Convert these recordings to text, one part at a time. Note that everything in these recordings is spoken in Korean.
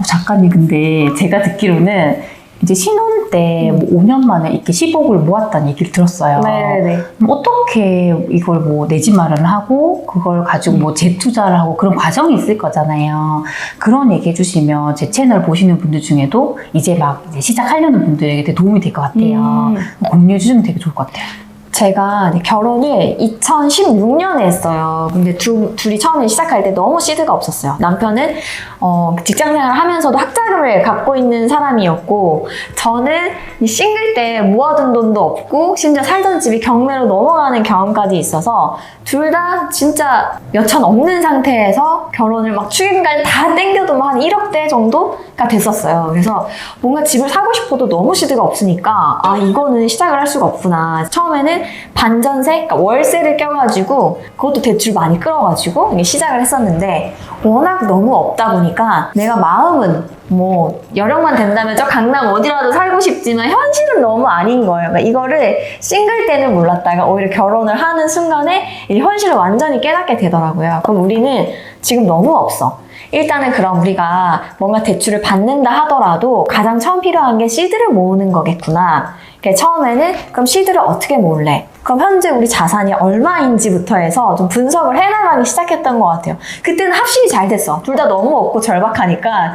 작가님, 근데 제가 듣기로는 이제 신혼 때 뭐 5년 만에 이렇게 10억을 모았다는 얘기를 들었어요. 네네. 그럼 어떻게 이걸 뭐 내 집 마련하고 그걸 가지고 뭐 재투자를 하고 그런 과정이 있을 거잖아요. 그런 얘기 해주시면 제 채널 보시는 분들 중에도 이제 막 이제 시작하려는 분들에게 되게 도움이 될 것 같아요. 공유해 주시면 되게 좋을 것 같아요. 제가 결혼을 2016년에 했어요. 근데 둘이 처음에 시작할 때 너무 시드가 없었어요. 남편은 직장생활을 하면서도 학자금을 갖고 있는 사람이었고, 저는 이 싱글 때 모아둔 돈도 없고 심지어 살던 집이 경매로 넘어가는 경험까지 있어서 둘 다 진짜 몇천 없는 상태에서 결혼을 막 축의금까지 다 땡겨도 한 1억대 정도가 됐었어요. 그래서 뭔가 집을 사고 싶어도 너무 시드가 없으니까 이거는 시작을 할 수가 없구나. 처음에는 반전세, 그러니까 월세를 껴가지고 그것도 대출 많이 끌어가지고 시작을 했었는데, 워낙 너무 없다 보니까 내가 마음은 뭐 여력만 된다면 저 강남 어디라도 살고 싶지만 현실은 너무 아닌 거예요. 그러니까 이거를 싱글 때는 몰랐다가 오히려 결혼을 하는 순간에 이 현실을 완전히 깨닫게 되더라고요. 그럼 우리는 지금 너무 없어. 일단은 그럼 우리가 뭔가 대출을 받는다 하더라도 가장 처음 필요한 게 시드를 모으는 거겠구나. 그러니까 처음에는 그럼 시드를 어떻게 모을래? 그럼 현재 우리 자산이 얼마인지부터 해서 좀 분석을 해나가기 시작했던 것 같아요. 그때는 합심이 잘 됐어. 둘 다 너무 없고 절박하니까.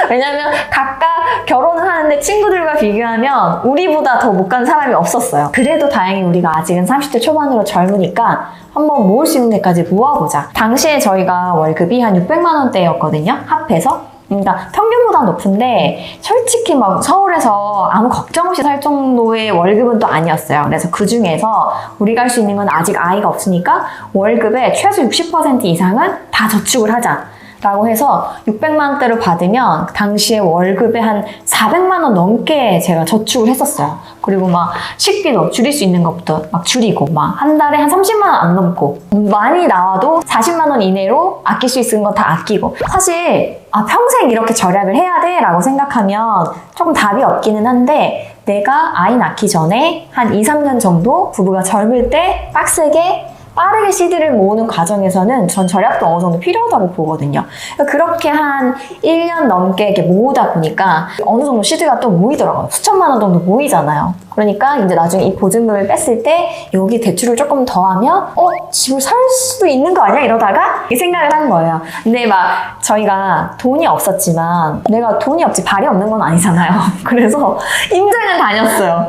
왜냐면 각각 결혼을 하는데 친구들과 비교하면 우리보다 더 못 간 사람이 없었어요. 그래도 다행히 우리가 아직은 30대 초반으로 젊으니까 한번 모을 수 있는 데까지 모아보자. 당시에 저희가 월급이 한 600만 원대였거든요. 합해서. 그러니까 평균보다 높은데 솔직히 막 서울에서 아무 걱정 없이 살 정도의 월급은 또 아니었어요. 그래서 그 중에서 우리가 할 수 있는 건 아직 아이가 없으니까 월급의 최소 60% 이상은 다 저축을 하자 라고 해서 600만 원대로 받으면 당시에 월급에 한 400만 원 넘게 제가 저축을 했었어요. 그리고 막 식비도 줄일 수 있는 것부터 막 줄이고, 막 한 달에 한 30만 원 안 넘고, 많이 나와도 40만 원 이내로 아낄 수 있는 건 다 아끼고. 사실 평생 이렇게 절약을 해야 돼 라고 생각하면 조금 답이 없기는 한데, 내가 아이 낳기 전에 한 2, 3년 정도 부부가 젊을 때 빡세게 빠르게 시드를 모으는 과정에서는 전 절약도 어느 정도 필요하다고 보거든요. 그렇게 한 1년 넘게 이렇게 모으다 보니까 어느 정도 시드가 또 모이더라고요. 수천만 원 정도 모이잖아요. 그러니까 이제 나중에 이 보증금을 뺐을 때 여기 대출을 조금 더하면 집을 살 수도 있는 거 아니야? 이러다가 이 생각을 한 거예요. 근데 막 저희가 돈이 없었지만, 내가 돈이 없지 발이 없는 건 아니잖아요. 그래서 임장을 다녔어요.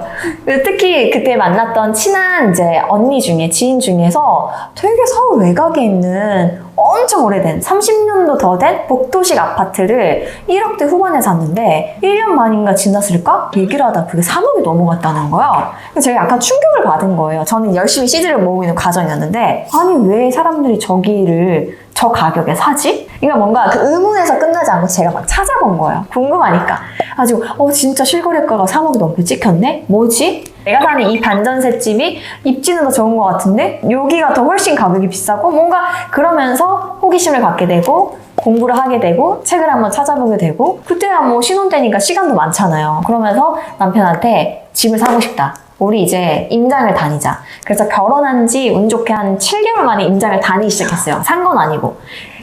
특히 그때 만났던 친한 이제 언니 중에, 지인 중에서 되게 서울 외곽에 있는 엄청 오래된 30년도 더 된 복도식 아파트를 1억대 후반에 샀는데 1년 만인가 지났을까? 얘기를 하다 그게 3억이 넘어갔다는 거예요. 그래서 제가 약간 충격을 받은 거예요. 저는 열심히 시드를 모으고 있는 과정이었는데, 아니 왜 사람들이 저기를 저 가격에 사지? 그러니까 뭔가 그 의문에서 끝나지 않고 제가 막 찾아본 거예요. 궁금하니까. 가지고 진짜 실거래가가 3억이 넘게 찍혔네? 뭐지? 내가 사는 이 반전세 집이 입지는 더 좋은 것 같은데 여기가 더 훨씬 가격이 비싸고, 뭔가 그러면서 호기심을 갖게 되고 공부를 하게 되고 책을 한번 찾아보게 되고, 그때야 뭐 신혼 때니까 시간도 많잖아요. 그러면서 남편한테 집을 사고 싶다. 우리 이제 임장을 다니자. 그래서 결혼한 지 운 좋게 한 7개월 만에 임장을 다니기 시작했어요. 산 건 아니고.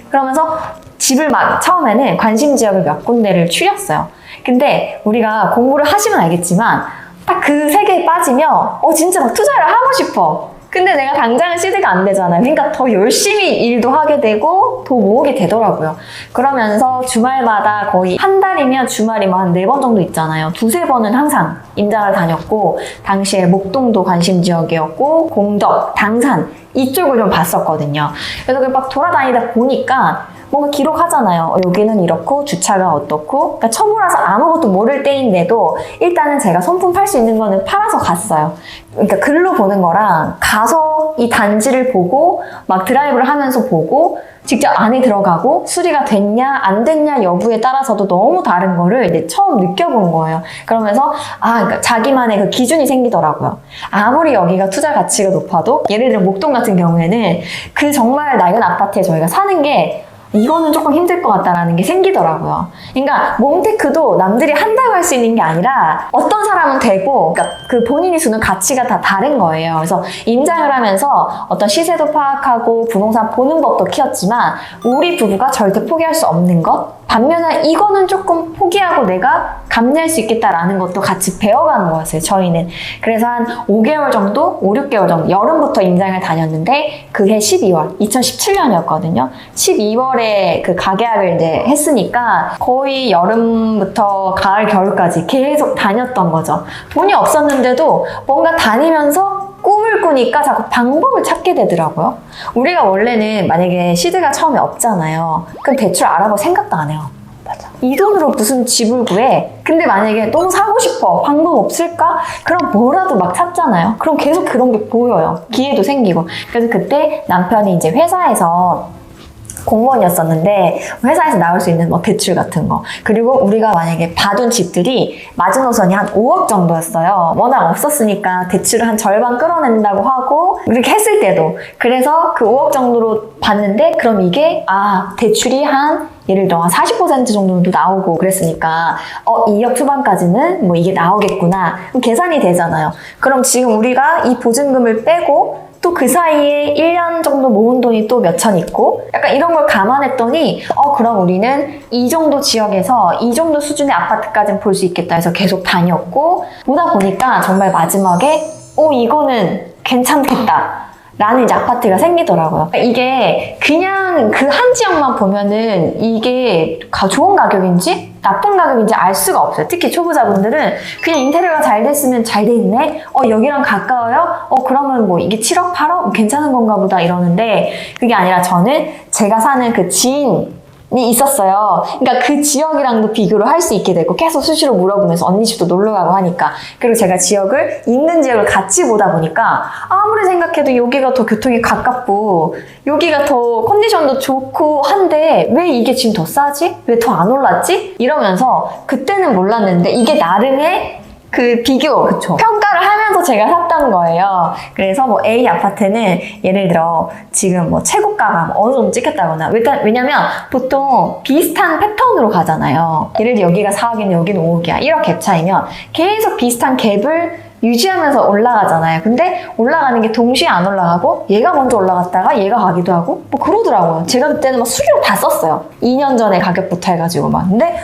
그러면서 집을 막 처음에는 관심 지역을 몇 군데를 추렸어요. 근데 우리가 공부를 하시면 알겠지만 딱 그 세계에 빠지면 진짜 막 투자를 하고 싶어. 근데 내가 당장은 시드가 안 되잖아요. 그러니까 더 열심히 일도 하게 되고 더 모으게 되더라고요. 그러면서 주말마다 거의 한 달이면 주말이면 한 4번 정도 있잖아요. 2, 3번은 항상 임장을 다녔고, 당시에 목동도 관심 지역이었고 공덕, 당산 이쪽을 좀 봤었거든요. 그래서 막 돌아다니다 보니까 뭔가 기록하잖아요. 여기는 이렇고 주차가 어떻고. 그러니까 초보라서 아무것도 모를 때인데도 일단은 제가 손품 팔 수 있는 거는 팔아서 갔어요. 그러니까 글로 보는 거랑 가서 이 단지를 보고 막 드라이브를 하면서 보고 직접 안에 들어가고 수리가 됐냐 안 됐냐 여부에 따라서도 너무 다른 거를 이제 처음 느껴본 거예요. 그러면서 그러니까 자기만의 그 기준이 생기더라고요. 아무리 여기가 투자 가치가 높아도, 예를 들어 목동 같은 경우에는 그 정말 낡은 아파트에 저희가 사는 게 이거는 조금 힘들 것 같다라는 게 생기더라고요. 그러니까 몸테크도 남들이 한다고 할 수 있는 게 아니라 어떤 사람은 되고, 그러니까 그 본인이 주는 가치가 다 다른 거예요. 그래서 임장을 하면서 어떤 시세도 파악하고 부동산 보는 법도 키웠지만 우리 부부가 절대 포기할 수 없는 것, 반면에 이거는 조금 포기하고 내가 감내할 수 있겠다라는 것도 같이 배워가는 거였어요, 저희는. 그래서 한 5개월 정도, 5, 6개월 정도, 여름부터 임장을 다녔는데 그해 12월, 2017년이었거든요. 12월에 그 가계약을 이제 했으니까 거의 여름부터 가을, 겨울까지 계속 다녔던 거죠. 돈이 없었는데도 뭔가 다니면서 꿈을 꾸니까 자꾸 방법을 찾게 되더라고요. 우리가 원래는 만약에 시드가 처음에 없잖아요. 그럼 대출 알아볼 생각도 안 해요. 맞아. 이 돈으로 무슨 집을 구해? 근데 만약에 너무 사고 싶어. 방법 없을까? 그럼 뭐라도 막 샀잖아요. 그럼 계속 그런 게 보여요. 기회도 생기고. 그래서 그때 남편이 이제 회사에서 공무원이었었는데 회사에서 나올 수 있는 뭐 대출 같은 거, 그리고 우리가 만약에 봐둔 집들이 마지노선이 한 5억 정도였어요. 워낙 없었으니까 대출을 한 절반 끌어낸다고 하고 이렇게 했을 때도, 그래서 그 5억 정도로 봤는데 그럼 이게 대출이 한 예를 들어 한 40% 정도도 나오고 그랬으니까 2억 초반까지는 뭐 이게 나오겠구나, 그럼 계산이 되잖아요. 그럼 지금 우리가 이 보증금을 빼고 또 그 사이에 1년 정도 모은 돈이 또 몇천 있고, 약간 이런 걸 감안했더니 그럼 우리는 이 정도 지역에서 이 정도 수준의 아파트까지는 볼 수 있겠다 해서 계속 다녔고, 보다 보니까 정말 마지막에 이거는 괜찮겠다 라는 이제 아파트가 생기더라고요. 이게 그냥 그 한 지역만 보면은 이게 좋은 가격인지 나쁜 가격인지 알 수가 없어요. 특히 초보자분들은 그냥 인테리어가 잘 됐으면 잘 돼 있네? 여기랑 가까워요? 그러면 뭐 이게 7억, 8억? 괜찮은 건가 보다 이러는데, 그게 아니라 저는 제가 사는 그 지인이 있었어요. 그러니까 그 지역이랑도 비교를 할 수 있게 되고, 계속 수시로 물어보면서 언니 집도 놀러 가고 하니까, 그리고 제가 지역을, 있는 지역을 같이 보다 보니까 아무리 생각해도 여기가 더 교통이 가깝고 여기가 더 컨디션도 좋고 한데 왜 이게 지금 더 싸지? 왜 더 안 올랐지? 이러면서 그때는 몰랐는데 이게 나름의 그 비교, 그쵸, 평가를 하면서 제가 샀던 거예요. 그래서 뭐 A 아파트는 예를 들어 지금 뭐 최고가가 어느 정도 찍혔다거나, 왜냐면 보통 비슷한 패턴으로 가잖아요. 예를 들어 여기가 4억이면 여기는 5억이야, 1억 갭 차이면 계속 비슷한 갭을 유지하면서 올라가잖아요. 근데 올라가는 게 동시에 안 올라가고 얘가 먼저 올라갔다가 얘가 가기도 하고 뭐 그러더라고요. 제가 그때는 막 수리로 다 썼어요. 2년 전에 가격부터 해가지고 막. 근데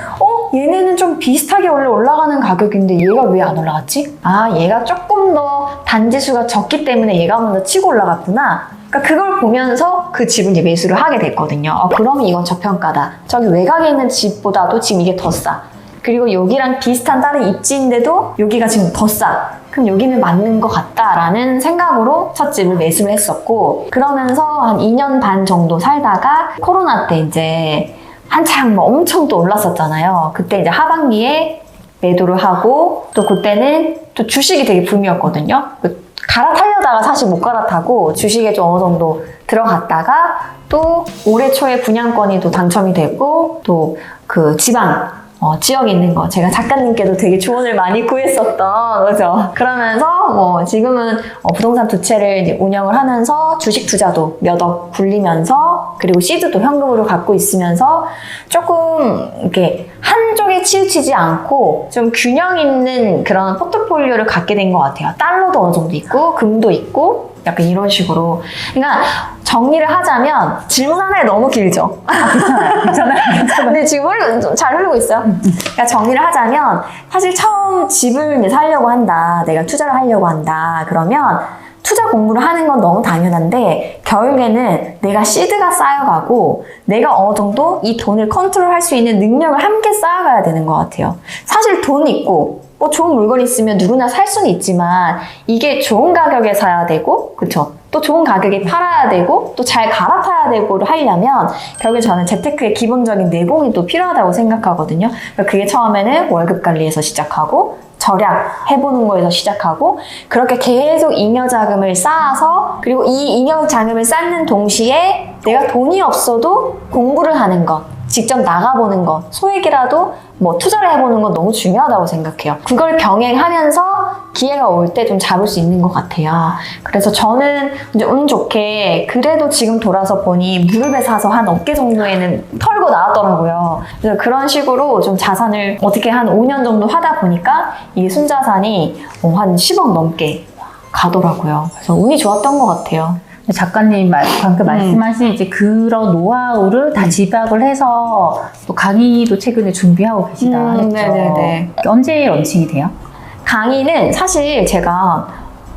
얘네는 좀 비슷하게 원래 올라가는 가격인데 얘가 왜 안 올라갔지? 얘가 조금 더 단지수가 적기 때문에 얘가 먼저 치고 올라갔구나. 그러니까 그걸 보면서 그 집을 이제 매수를 하게 됐거든요. 그러면 이건 저평가다. 저기 외곽에 있는 집보다도 지금 이게 더 싸. 그리고 여기랑 비슷한 다른 입지인데도 여기가 지금 더 싸. 그럼 여기는 맞는 것 같다라는 생각으로 첫 집을 매수를 했었고, 그러면서 한 2년 반 정도 살다가 코로나 때 이제 한창 뭐 엄청 또 올랐었잖아요. 그때 이제 하반기에 매도를 하고, 또 그때는 또 주식이 되게 붐이었거든요. 갈아타려다가 사실 못 갈아타고 주식에 좀 어느 정도 들어갔다가 또 올해 초에 분양권이 또 당첨이 되고, 또 그 지방 지역에 있는 거, 제가 작가님께도 되게 조언을 많이 구했었던 거죠. 그러면서 뭐 지금은 부동산 두 채를 이제 운영을 하면서 주식 투자도 몇 억 굴리면서, 그리고 시드도 현금으로 갖고 있으면서 조금 이렇게 한쪽에 치우치지 않고 좀 균형 있는 그런 포트폴리오를 갖게 된 것 같아요. 달러도 어느 정도 있고 금도 있고 약간 이런 식으로. 그러니까 정리를 하자면, 질문 하나에 너무 길죠? 괜찮아요. 근데 지금 잘 흐르고 있어요. 그러니까 정리를 하자면, 사실 처음 집을 이제 사려고 한다, 내가 투자를 하려고 한다, 그러면 투자 공부를 하는 건 너무 당연한데, 결국에는 내가 시드가 쌓여가고 내가 어느 정도 이 돈을 컨트롤할 수 있는 능력을 함께 쌓아가야 되는 것 같아요. 사실 돈 있고 뭐 좋은 물건이 있으면 누구나 살 수는 있지만 이게 좋은 가격에 사야 되고, 그쵸? 또 좋은 가격에 팔아야 되고 또 잘 갈아타야 되고를 하려면 결국에 저는 재테크의 기본적인 내공이 또 필요하다고 생각하거든요. 그게 처음에는 월급 관리에서 시작하고 절약 해보는 거에서 시작하고, 그렇게 계속 잉여 자금을 쌓아서, 그리고 이 잉여 자금을 쌓는 동시에 내가 돈이 없어도 공부를 하는 것, 직접 나가보는 것, 소액이라도 뭐 투자를 해보는 건 너무 중요하다고 생각해요. 그걸 병행하면서 기회가 올 때 좀 잡을 수 있는 것 같아요. 그래서 저는 이제 운 좋게 그래도 지금 돌아서 보니 무릎에 사서 한 어깨 정도에는 털고 나왔더라고요. 그래서 그런 식으로 좀 자산을 어떻게 한 5년 정도 하다 보니까 이 순자산이 한 10억 넘게 가더라고요. 그래서 운이 좋았던 것 같아요. 작가님 방금 말씀하신 이제 그런 노하우를 다 집약을 해서 또 강의도 최근에 준비하고 계시다 했죠. 네네네. 언제 런칭이 돼요? 강의는 사실 제가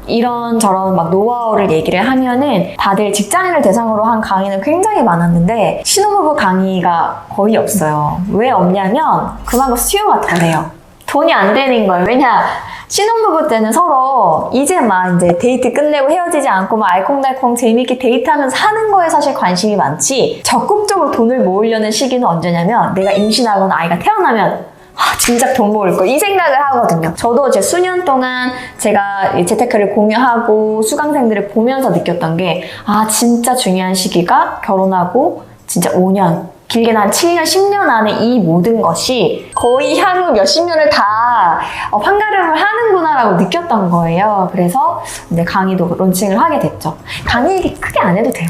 이런저런 막 노하우를 얘기를 하면은 다들 직장인을 대상으로 한 강의는 굉장히 많았는데 신혼부부 강의가 거의 없어요. 왜 없냐면 그만큼 수요가 덜해요. 돈이 안 되는 거예요. 왜냐? 신혼부부 때는 서로 이제 데이트 끝내고 헤어지지 않고 막 알콩달콩 재밌게 데이트하면서 하는 거에 사실 관심이 많지 적극적으로 돈을 모으려는 시기는 언제냐면 내가 임신하거나 아이가 태어나면 진작 돈 모을 거 이 생각을 하거든요. 저도 제 수년 동안 제가 재테크를 공유하고 수강생들을 보면서 느꼈던 게 진짜 중요한 시기가 결혼하고 진짜 5년 길게는 한 7년, 10년 안에 이 모든 것이 거의 향후 몇십 년을 다 판가름을 하는구나라고 느꼈던 거예요. 그래서 이제 강의도 론칭을 하게 됐죠. 강의 얘기 크게 안 해도 돼요.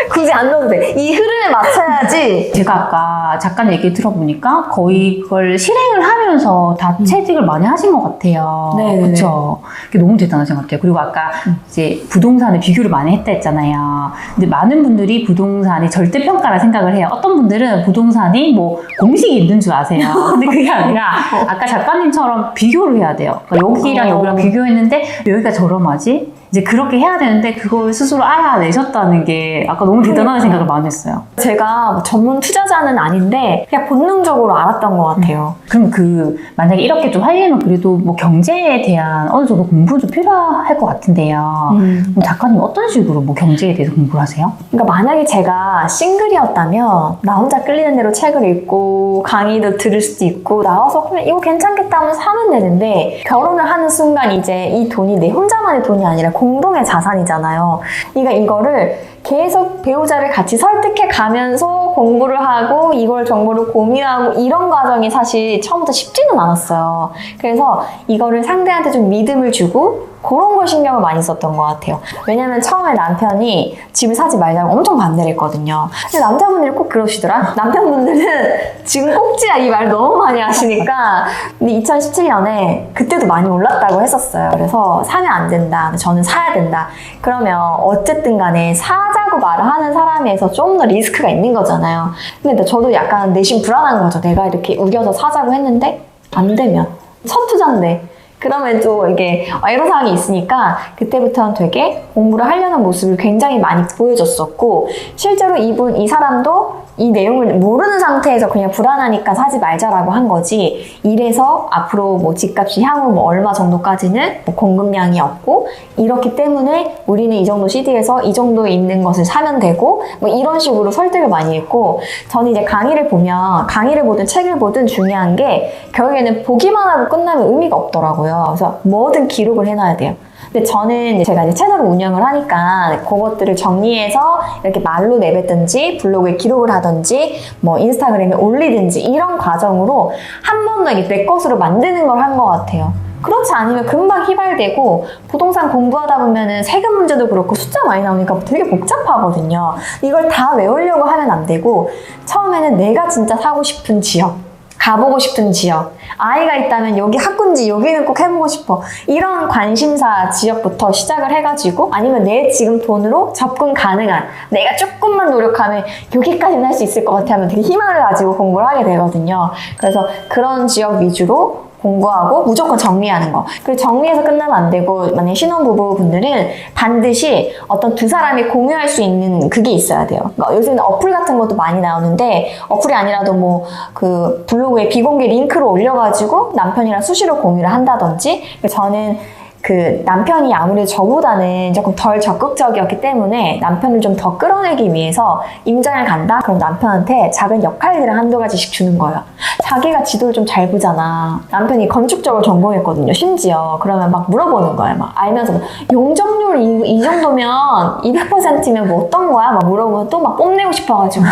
굳이 안 넣어도 돼. 이 흐름에 맞춰야지. 제가 아까 작가 얘기 들어보니까 거의 그걸 실행을 하면서 다 채직을 많이 하신 것 같아요. 네, 그렇죠. 그게 너무 대단하신 것 같아요. 그리고 아까 이제 부동산을 비교를 많이 했다 했잖아요. 근데 많은 분들이 부동산이 절대평가라 생각을 해요. 어떤 분들은 부동산이 뭐 공식이 있는 줄 아세요. 근데 그게 아니라 아까 작가님처럼 비교를 해야 돼요. 그러니까 여기랑 여기랑 비교했는데 여기가 저렴하지? 이제 그렇게 해야 되는데 그걸 스스로 알아내셨다는 게 아까 너무 대단하다는 생각을 많이 했어요. 제가 전문 투자자는 아닌데 그냥 본능적으로 알았던 것 같아요. 그럼 만약에 이렇게 좀 하려면 그래도 뭐 경제에 대한 어느 정도 공부도 필요할 것 같은데요. 그럼 작가님 어떤 식으로 뭐 경제에 대해서 공부를 하세요? 그러니까 만약에 제가 싱글이었다면 나 혼자 끌리는 대로 책을 읽고 강의도 들을 수도 있고 나와서 그냥 이거 괜찮겠다 하면 사면 되는데 결혼을 하는 순간 이제 이 돈이 내 혼자만의 돈이 아니라 공동의 자산이잖아요. 그러니까 이거를 계속 배우자를 같이 설득해 가면서 공부를 하고 이걸 정보를 공유하고 이런 과정이 사실 처음부터 쉽지는 않았어요. 그래서 이거를 상대한테 좀 믿음을 주고 그런 걸 신경을 많이 썼던 것 같아요. 왜냐면 처음에 남편이 집을 사지 말자고 엄청 반대를 했거든요. 근데 남자분들이 꼭 그러시더라. 남편분들은 지금 꼭지야 이 말 너무 많이 하시니까. 근데 2017년에 그때도 많이 올랐다고 했었어요. 그래서 사면 안 된다. 저는 사야 된다. 그러면 어쨌든 간에 사자고 말을 하는 사람에서 좀 더 리스크가 있는 거잖아요. 근데 저도 약간 내심 불안한 거죠. 내가 이렇게 우겨서 사자고 했는데 안 되면 첫 투자인데 그러면 또 이게 애로사항이 있으니까 그때부터는 되게 공부를 하려는 모습을 굉장히 많이 보여줬었고 실제로 이 사람도 이 내용을 모르는 상태에서 그냥 불안하니까 사지 말자라고 한 거지 이래서 앞으로 뭐 집값이 향후 뭐 얼마 정도까지는 뭐 공급량이 없고 이렇기 때문에 우리는 이 정도 CD에서 이 정도에 있는 것을 사면 되고 뭐 이런 식으로 설득을 많이 했고 저는 이제 강의를 보든 책을 보든 중요한 게 결국에는 보기만 하고 끝나면 의미가 없더라고요. 그래서 뭐든 기록을 해놔야 돼요. 근데 저는 제가 이제 채널을 운영을 하니까 그것들을 정리해서 이렇게 말로 내뱉든지 블로그에 기록을 하든지 뭐 인스타그램에 올리든지 이런 과정으로 한 번 더 내 것으로 만드는 걸 한 것 같아요. 그렇지 않으면 금방 휘발되고 부동산 공부하다 보면은 세금 문제도 그렇고 숫자 많이 나오니까 되게 복잡하거든요. 이걸 다 외우려고 하면 안 되고 처음에는 내가 진짜 사고 싶은 지역 가보고 싶은 지역 아이가 있다면 여기 학군지 여기는 꼭 해보고 싶어 이런 관심사 지역부터 시작을 해가지고 아니면 내 지금 돈으로 접근 가능한 내가 조금만 노력하면 여기까지는 할 수 있을 것 같아 하면 되게 희망을 가지고 공부를 하게 되거든요. 그래서 그런 지역 위주로 공부하고 무조건 정리하는 거. 그리고 정리해서 끝나면 안 되고 만약에 신혼부부 분들은 반드시 어떤 두 사람이 공유할 수 있는 그게 있어야 돼요. 그러니까 요즘은 어플 같은 것도 많이 나오는데 어플이 아니라도 뭐 그 블로그에 비공개 링크를 올려가지고 남편이랑 수시로 공유를 한다든지 저는 그 남편이 아무래도 저보다는 조금 덜 적극적이었기 때문에 남편을 좀 더 끌어내기 위해서 임장을 간다? 그럼 남편한테 작은 역할들을 한두 가지씩 주는 거예요. 자기가 지도를 좀 잘 보잖아. 남편이 건축 쪽을 전공했거든요. 심지어. 그러면 막 물어보는 거예요. 막 알면서 용적률 이 정도면 200%면 뭐 어떤 거야? 막 물어보면 또 막 뽐내고 싶어가지고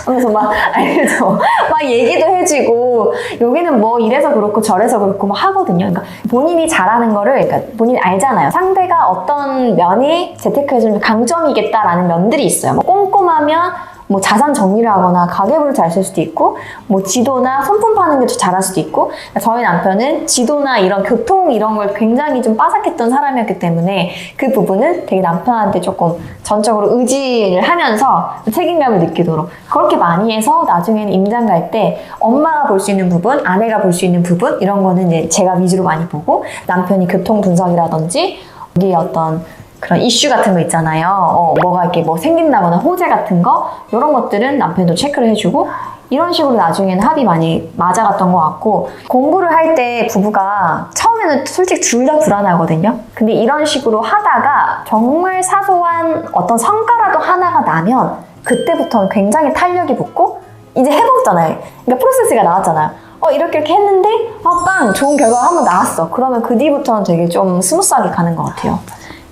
그래서 막 알죠. 막 얘기도 해주고 여기는 뭐 이래서 그렇고 저래서 그렇고 막 하거든요. 그러니까 본인이 잘하는 거를 그러니까 본인이 알잖아요. 상대가 어떤 면이 재테크에서 강점이겠다라는 면들이 있어요. 뭐 꼼꼼하면 뭐 자산 정리를 하거나 가계부를 잘 쓸 수도 있고 뭐 지도나 손품 파는 게 더 잘할 수도 있고 그러니까 저희 남편은 지도나 이런 교통 이런 걸 굉장히 좀 빠삭했던 사람이었기 때문에 그 부분은 되게 남편한테 조금 전적으로 의지를 하면서 책임감을 느끼도록 그렇게 많이 해서 나중에는 임장 갈 때 엄마가 볼 수 있는 부분, 아내가 볼 수 있는 부분 이런 거는 이제 제가 위주로 많이 보고 남편이 교통 분석이라든지 여기 어떤 그런 이슈 같은 거 있잖아요. 뭐가 이렇게 뭐 생긴다거나 호재 같은 거 이런 것들은 남편도 체크를 해주고 이런 식으로 나중에는 합이 많이 맞아갔던 것 같고 공부를 할 때 부부가 처음에는 솔직히 둘 다 불안하거든요. 근데 이런 식으로 하다가 정말 사소한 어떤 성과라도 하나가 나면 그때부터는 굉장히 탄력이 붙고 이제 해봤잖아요. 그러니까 프로세스가 나왔잖아요. 이렇게 했는데 빵! 좋은 결과가 한번 나왔어. 그러면 그 뒤부터는 되게 좀 스무스하게 가는 것 같아요.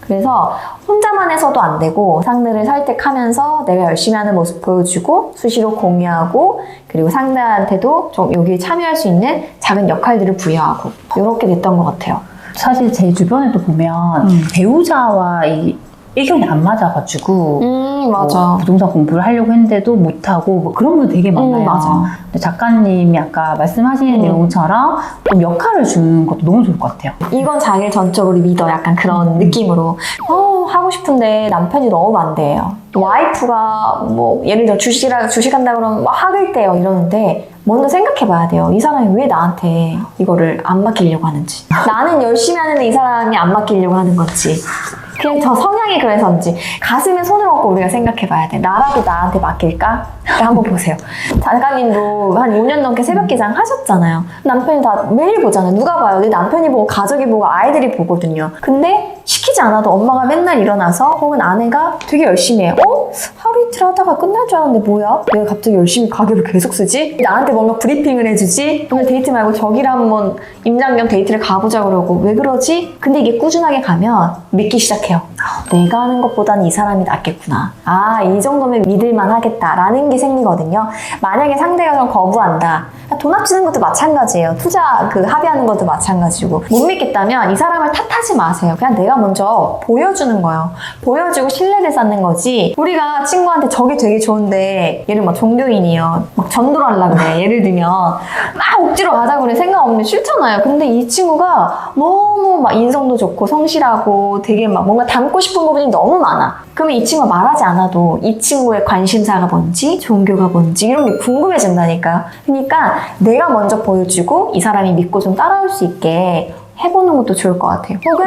그래서 혼자만 해서도 안 되고 상대를 설득하면서 내가 열심히 하는 모습 보여주고 수시로 공유하고 그리고 상대한테도 좀 여기에 참여할 수 있는 작은 역할들을 부여하고 이렇게 됐던 것 같아요. 사실 제 주변에도 보면 배우자와 이 의견이 안 맞아가지고 맞아. 뭐 부동산 공부를 하려고 했는데도 못하고 뭐 그런 분 되게 많아요. 맞아. 근데 작가님이 아까 말씀하신 내용처럼 좀 역할을 주는 것도 너무 좋을 것 같아요. 이건 자기를 전적으로 믿어 약간 그런 느낌으로 하고 싶은데 남편이 너무 반대해요. 와이프가 뭐 예를 들어 주식한다 그러면 막 학을 떼요 이러는데 먼저 생각해 봐야 돼요. 이 사람이 왜 나한테 이거를 안 맡기려고 하는지. 나는 열심히 하는데 이 사람이 안 맡기려고 하는 건지. 그냥 저 성향이 그래서인지 가슴에 손을 얹고 우리가 생각해 봐야 돼. 나라도 나한테 맡길까? 한번 보세요. 작가님도 한 5년 넘게 새벽 기장 하셨잖아요. 남편이 다 매일 보잖아요. 누가 봐요? 내 남편이 보고 가족이 보고 아이들이 보거든요. 근데 시키지 않아도 엄마가 맨날 일어나서 혹은 아내가 되게 열심히 해요. 하루 이틀 하다가 끝날 줄 알았는데 뭐야? 내가 갑자기 열심히 가계를 계속 쓰지? 나한테 뭔가 브리핑을 해주지? 오늘 데이트 말고 저기랑 한번 임장 겸 데이트를 가보자 그러고 왜 그러지? 근데 이게 꾸준하게 가면 믿기 시작해요. 내가 하는 것보다는 이 사람이 낫겠구나. 이 정도면 믿을만 하겠다라는 게 생기거든요. 만약에 상대가 좀 거부한다. 돈 합치는 것도 마찬가지예요. 투자 합의하는 것도 마찬가지고 못 믿겠다면 이 사람을 탓하지 마세요. 그냥 내가 먼저 보여주는 거예요. 보여주고 신뢰를 쌓는 거지. 우리가 친구한테 저게 되게 좋은데 얘를 막 종교인이요. 막 전도를 하려고 그래. 예를 들면 막 억지로 가자고 그래. 생각 없는데 싫잖아요. 근데 이 친구가 너무 막 인성도 좋고 성실하고 되게 막 뭔가 닮고 싶은 부분이 너무 많아. 그러면 이 친구가 말하지 않아도 이 친구의 관심사가 뭔지 종교가 뭔지 이런 게 궁금해진다니까요. 그러니까 내가 먼저 보여주고 이 사람이 믿고 좀 따라올 수 있게 해보는 것도 좋을 것 같아요. 혹은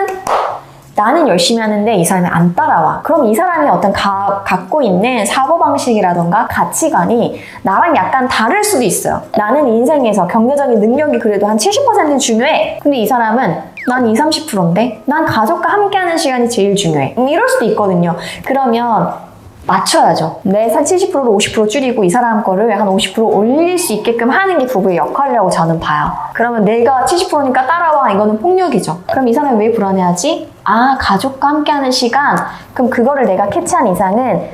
나는 열심히 하는데 이 사람이 안 따라와. 그럼 이 사람이 어떤 갖고 있는 사고방식이라던가 가치관이 나랑 약간 다를 수도 있어요. 나는 인생에서 경제적인 능력이 그래도 한 70% 중요해. 근데 이 사람은 난 20, 30%인데 난 가족과 함께하는 시간이 제일 중요해. 이럴 수도 있거든요. 그러면 맞춰야죠. 내 70%로 50% 줄이고 이 사람 거를 한 50% 올릴 수 있게끔 하는 게 부부의 역할이라고 저는 봐요. 그러면 내가 70%니까 따라와. 이거는 폭력이죠. 그럼 이 사람이 왜 불안해하지? 가족과 함께하는 시간. 그럼 그거를 내가 캐치한 이상은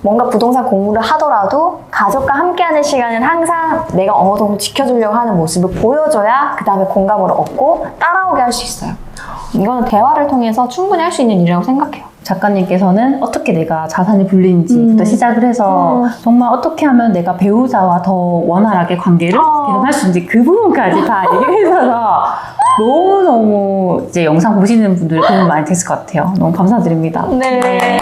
뭔가 부동산 공부를 하더라도 가족과 함께하는 시간은 항상 내가 어느 정도 지켜주려고 하는 모습을 보여줘야 그 다음에 공감을 얻고 따라오게 할 수 있어요. 이거는 대화를 통해서 충분히 할 수 있는 일이라고 생각해요. 작가님께서는 어떻게 내가 자산이 불리는지부터 시작을 해서 정말 어떻게 하면 내가 배우자와 더 원활하게 관계를 개선할 수 있는지 그 부분까지 다 얘기를 해주셔서 너무너무 이제 영상 보시는 분들 도움 많이 됐을 것 같아요. 너무 감사드립니다. 네.